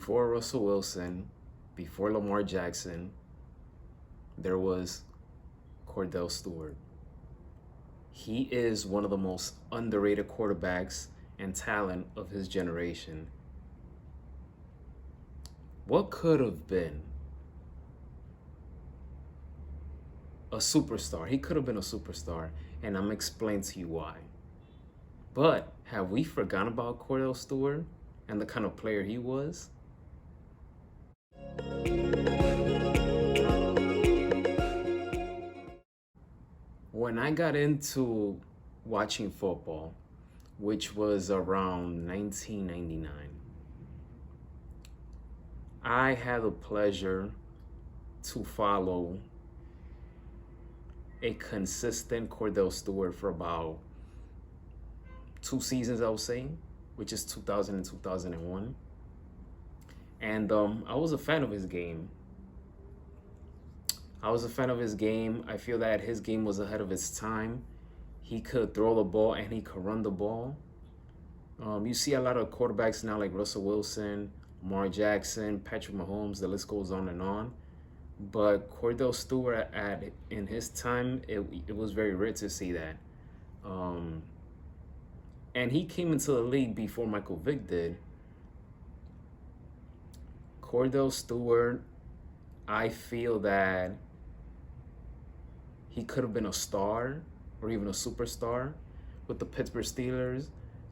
before Russell Wilson, before Lamar Jackson, there was Kordell Stewart. He is one of the most underrated quarterbacks and talent of his generation. What could have been a superstar? He could have been a superstar, and I'm explaining to you why. But have we forgotten about Kordell Stewart and the kind of player he was? When I got into watching football, which was around 1999, I had the pleasure to follow a consistent Kordell Stewart for about 2 seasons, I would say, which is 2000 and 2001. And I was a fan of his game. I feel that his game was ahead of its time. He could throw the ball and he could run the ball. You see a lot of quarterbacks now like Russell Wilson, Lamar Jackson, Patrick Mahomes, the list goes on and on. But Kordell Stewart in his time, it was very rare to see that. And he came into the league before Michael Vick did. Kordell Stewart, I feel that he could have been a star or even a superstar with the Pittsburgh Steelers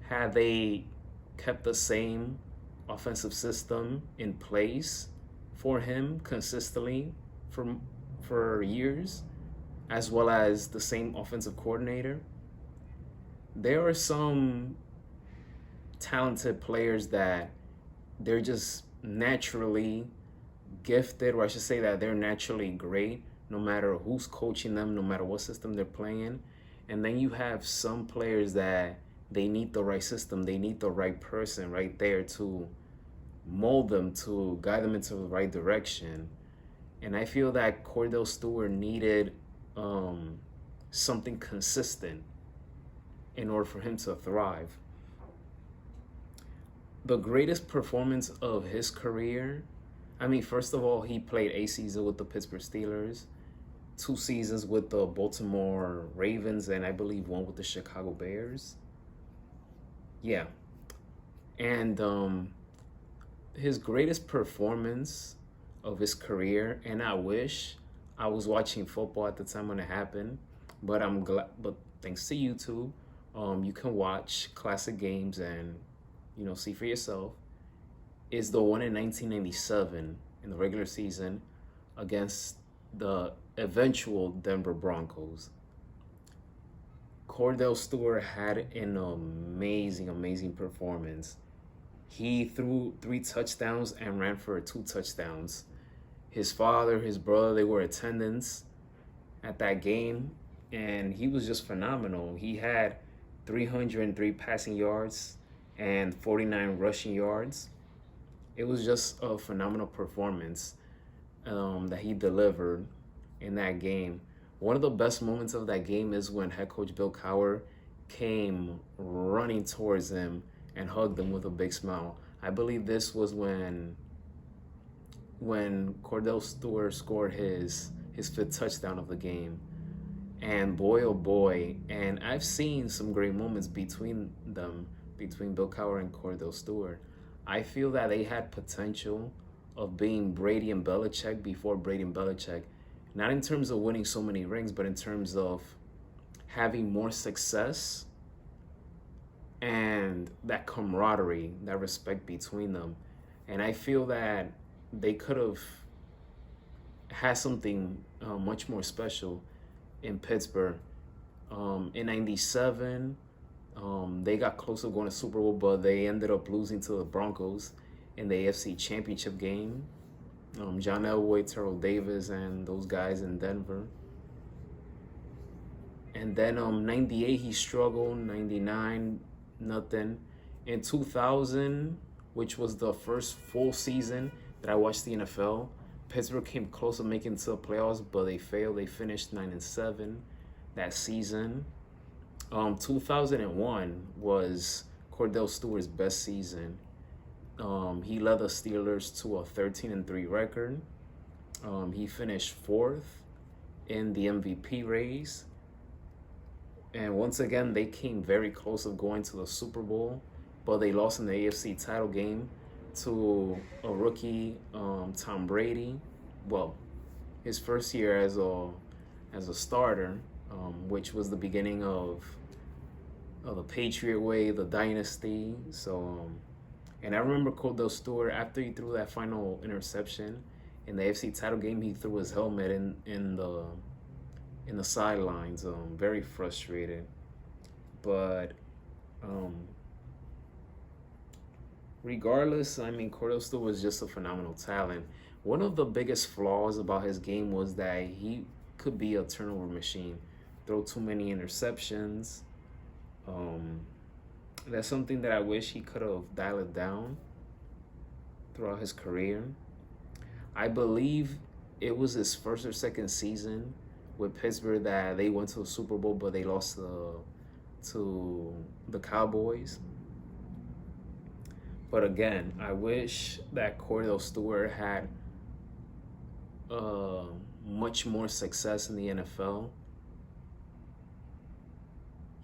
had they kept the same offensive system in place for him consistently for years, as well as the same offensive coordinator. There are some talented players that they're just naturally gifted, or I should say that they're naturally great no matter who's coaching them, no matter what system they're playing. And then you have some players that they need the right system, they need the right person right there to mold them, to guide them into the right direction. And I feel that Kordell Stewart needed something consistent in order for him to thrive. The greatest performance of his career, I mean, first of all, he played a season with the Pittsburgh Steelers, 2 seasons with the Baltimore Ravens, and I believe 1 with the Chicago Bears. Yeah. And his greatest performance of his career, and I wish I was watching football at the time when it happened, but I'm glad. But thanks to YouTube, you can watch classic games and see for yourself. Is the one in 1997 in the regular season against the eventual Denver Broncos. Kordell Stewart had an amazing performance. He threw 3 touchdowns and ran for 2 touchdowns. His father, his brother, they were attendants at that game, and he was just phenomenal. He had 303 passing yards and 49 rushing yards. It was just a phenomenal performance that he delivered in that game. One of the best moments of that game is when head coach Bill Cowher came running towards him and hugged him with a big smile. I believe this was when Kordell Stewart scored his 5th touchdown of the game. And boy, oh boy, and I've seen some great moments between them, between Bill Cowher and Kordell Stewart. I feel that they had potential of being Brady and Belichick before Brady and Belichick. Not in terms of winning so many rings, but in terms of having more success and that camaraderie, that respect between them. And I feel that they could have had something much more special in Pittsburgh. In 97, they got close to going to Super Bowl, but they ended up losing to the Broncos in the AFC Championship game. John Elway, Terrell Davis, and those guys in Denver. And then 98, he struggled. 99, nothing. In 2000, which was the first full season that I watched the NFL, Pittsburgh came close to making it to the playoffs, but they failed. They finished 9-7 that season. 2001 was Kordell Stewart's best season. He led the Steelers to a 13-3 record. He finished fourth in the MVP race. And once again, they came very close of going to the Super Bowl, but they lost in the AFC title game to a rookie, Tom Brady. Well, his first year as a starter, which was the beginning of the Patriot Way, the dynasty. So, and I remember Kordell Stewart, after he threw that final interception in the AFC title game, he threw his helmet in the sidelines. Very frustrated, but regardless, I mean, Kordell Stewart was just a phenomenal talent. One of the biggest flaws about his game was that he could be a turnover machine, throw too many interceptions. That's something that I wish he could have dialed it down throughout his career. I believe it was his first or second season with Pittsburgh that they went to a Super Bowl, but they lost to the Cowboys. But again, I wish that Kordell Stewart had much more success in the NFL.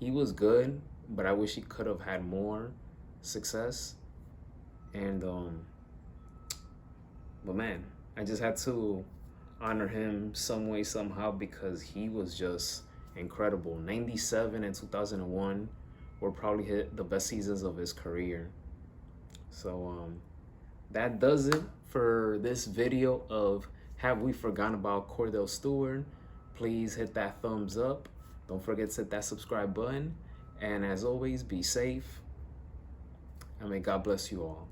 He was good, but I wish he could have had more success. And but man, I just had to honor him some way, somehow, because he was just incredible. 97 and 2001 were probably the best seasons of his career. So that does it for this video of Have We Forgotten About Kordell Stewart? Please hit that thumbs up. Don't forget to hit that subscribe button. And as always, be safe. And may God bless you all.